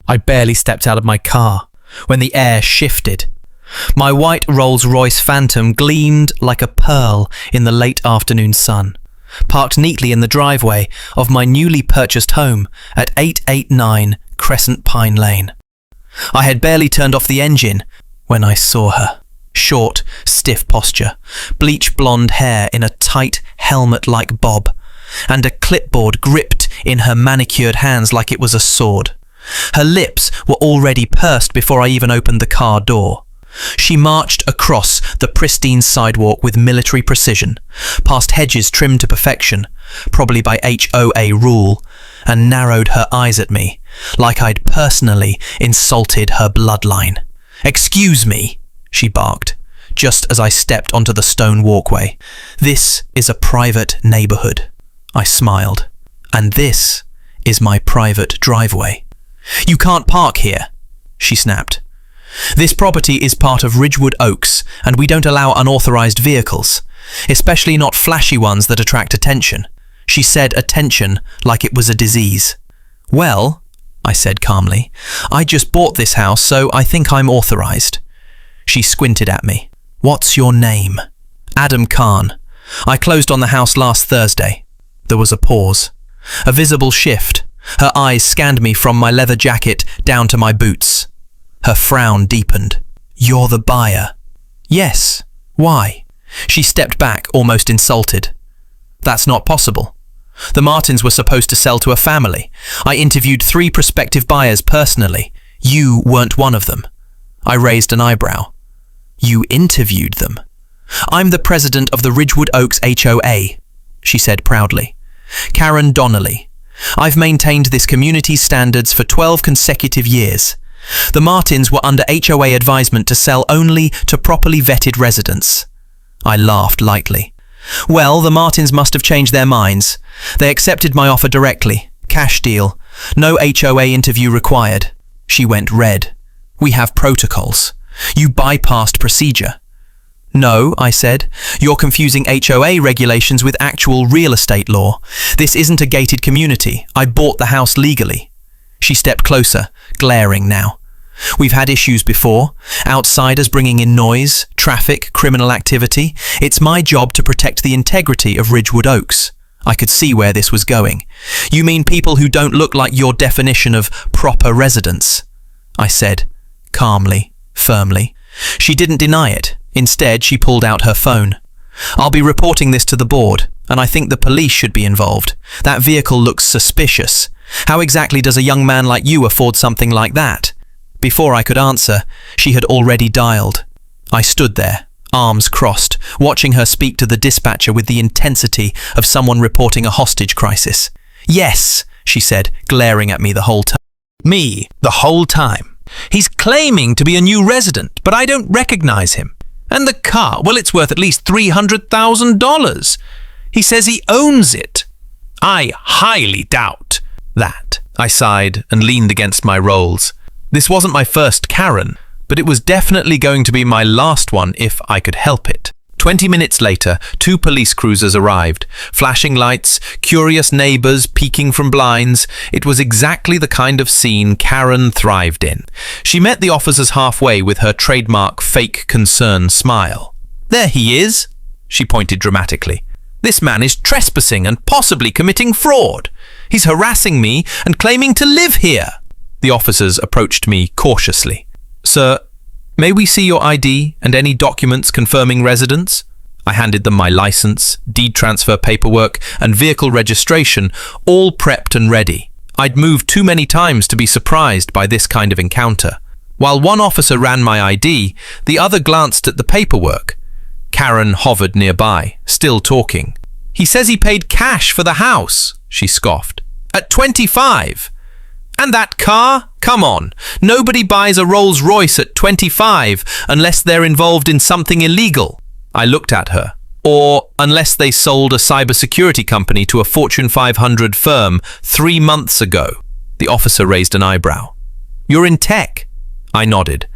I barely stepped out of my car when the air shifted. My white Rolls-Royce Phantom gleamed like a pearl in the late afternoon sun, parked neatly in the driveway of my newly purchased home at 889 Crescent Pine Lane. I had barely turned off the engine when I saw her. Short, stiff posture, bleach blonde hair in a tight helmet-like bob, and a clipboard gripped in her manicured hands like it was a sword. Her lips were already pursed before I even opened the car door. She marched across the pristine sidewalk with military precision, past hedges trimmed to perfection, probably by HOA rule, and narrowed her eyes at me, like I'd personally insulted her bloodline. "Excuse me," she barked, just as I stepped onto the stone walkway. "This is a private neighborhood." I smiled. "And this is my private driveway." "You can't park here," she snapped. "This property is part of Ridgewood Oaks, and we don't allow unauthorized vehicles, especially not flashy ones that attract attention." She said attention like it was a disease. "Well," I said calmly, "I just bought this house, so I think I'm authorized." She squinted at me. "What's your name?" "Adam Khan. I closed on the house last Thursday." There was a pause. A visible shift. Her eyes scanned me from my leather jacket down to my boots. Her frown deepened. "You're the buyer?" "Yes. Why?" She stepped back, almost insulted. "That's not possible. The Martins were supposed to sell to a family. I interviewed 3 prospective buyers personally. You weren't one of them." I raised an eyebrow. "You interviewed them?" "I'm the president of the Ridgewood Oaks HOA," she said proudly. "Karen Donnelly. I've maintained this community's standards for 12 consecutive years. The Martins were under HOA advisement to sell only to properly vetted residents." I laughed lightly. "Well, the Martins must have changed their minds. They accepted my offer directly. Cash deal. No HOA interview required." She went red. "We have protocols. You bypassed procedure." "No," I said. "You're confusing HOA regulations with actual real estate law. This isn't a gated community. I bought the house legally." She stepped closer, glaring now. "We've had issues before. Outsiders bringing in noise, traffic, criminal activity. It's my job to protect the integrity of Ridgewood Oaks." I could see where this was going. "You mean people who don't look like your definition of proper residents?" I said, calmly, firmly. She didn't deny it. Instead, she pulled out her phone. "I'll be reporting this to the board, and I think the police should be involved. That vehicle looks suspicious. How exactly does a young man like you afford something like that?" Before I could answer, she had already dialed. I stood there, arms crossed, watching her speak to the dispatcher with the intensity of someone reporting a hostage crisis. "Yes," she said, glaring at me the whole time. "Me, the whole time. He's claiming to be a new resident, but I don't recognize him. And the car, well, it's worth at least $300,000. He says he owns it. I highly doubt that." I sighed and leaned against my rolls. This wasn't my first Karen, but it was definitely going to be my last one if I could help it. 20 minutes later, 2 police cruisers arrived, flashing lights, curious neighbors peeking from blinds. It was exactly the kind of scene Karen thrived in. She met the officers halfway with her trademark fake concern smile. "There he is," she pointed dramatically. "This man is trespassing and possibly committing fraud. He's harassing me and claiming to live here." The officers approached me cautiously. "Sir, may we see your ID and any documents confirming residence?" I handed them my license, deed transfer paperwork, and vehicle registration, all prepped and ready. I'd moved too many times to be surprised by this kind of encounter. While one officer ran my ID, the other glanced at the paperwork. Karen hovered nearby, still talking. "He says he paid cash for the house," she scoffed. "At 25. And that car? Come on. Nobody buys a Rolls-Royce at 25 unless they're involved in something illegal." I looked at her. "Or unless they sold a cybersecurity company to a Fortune 500 firm 3 months ago." The officer raised an eyebrow. "You're in tech?" I nodded.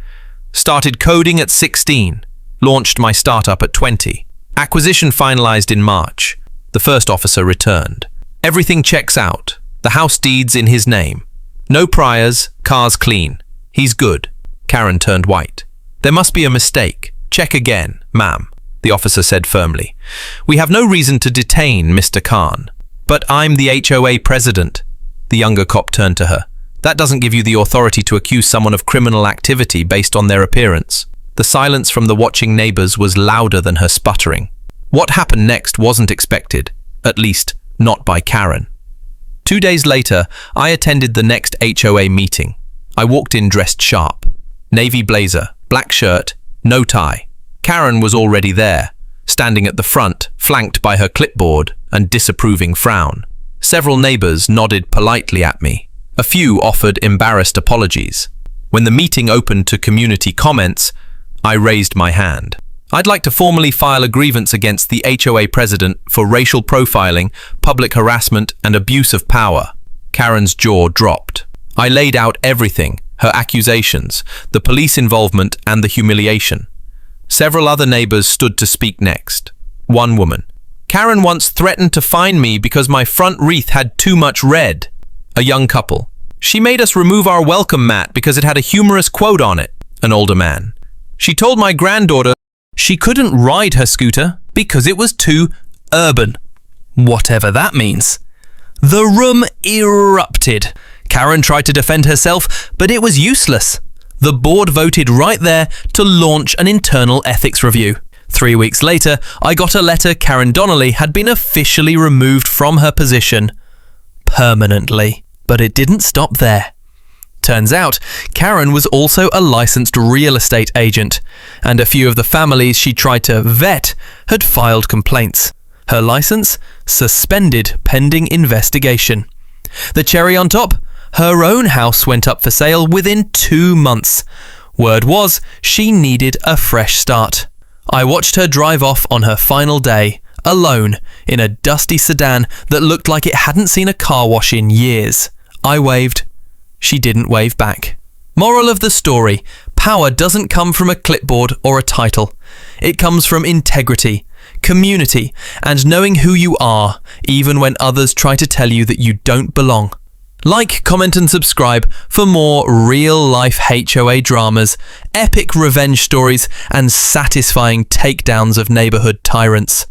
"Started coding at 16. Launched my startup at 20. Acquisition finalized in March." The first officer returned. "Everything checks out. The house deed's in his name. No priors, car's clean. He's good. Karen turned white. There must be a mistake. Check again, ma'am, the officer said firmly. We have no reason to detain Mr. Khan. But I'm the HOA President. The younger cop turned to her. That doesn't give you the authority to accuse someone of criminal activity based on their appearance. The silence from the watching neighbors was louder than her sputtering. What happened next wasn't expected, at least not by Karen. 2 days later, I attended the next HOA meeting. I walked in dressed sharp. Navy blazer, black shirt, no tie. Karen was already there, standing at the front, flanked by her clipboard and disapproving frown. Several neighbors nodded politely at me. A few offered embarrassed apologies. When the meeting opened to community comments, I raised my hand. I'd like to formally file a grievance against the HOA President for racial profiling, public harassment, and abuse of power. Karen's jaw dropped. I laid out everything, her accusations, the police involvement, and the humiliation. Several other neighbors stood to speak next. One woman. Karen once threatened to fine me because my front wreath had too much red. A young couple. She made us remove our welcome mat because it had a humorous quote on it. An older man. She told my granddaughter she couldn't ride her scooter because it was too urban. Whatever that means. The room erupted. Karen tried to defend herself, but it was useless. The board voted right there to launch an internal ethics review. 3 weeks later, I got a letter Karen Donnelly had been officially removed from her position. Permanently. But it didn't stop there. Turns out, Karen was also a licensed real estate agent, and a few of the families she tried to vet had filed complaints. Her license suspended pending investigation. The cherry on top, her own house went up for sale within 2 months. Word was she needed a fresh start. I watched her drive off on her final day, alone, in a dusty sedan that looked like it hadn't seen a car wash in years. I waved. She didn't wave back. Moral of the story, power doesn't come from a clipboard or a title. It comes from integrity, community, and knowing who you are, even when others try to tell you that you don't belong. Like, comment and subscribe for more real-life HOA dramas, epic revenge stories, and satisfying takedowns of neighborhood tyrants.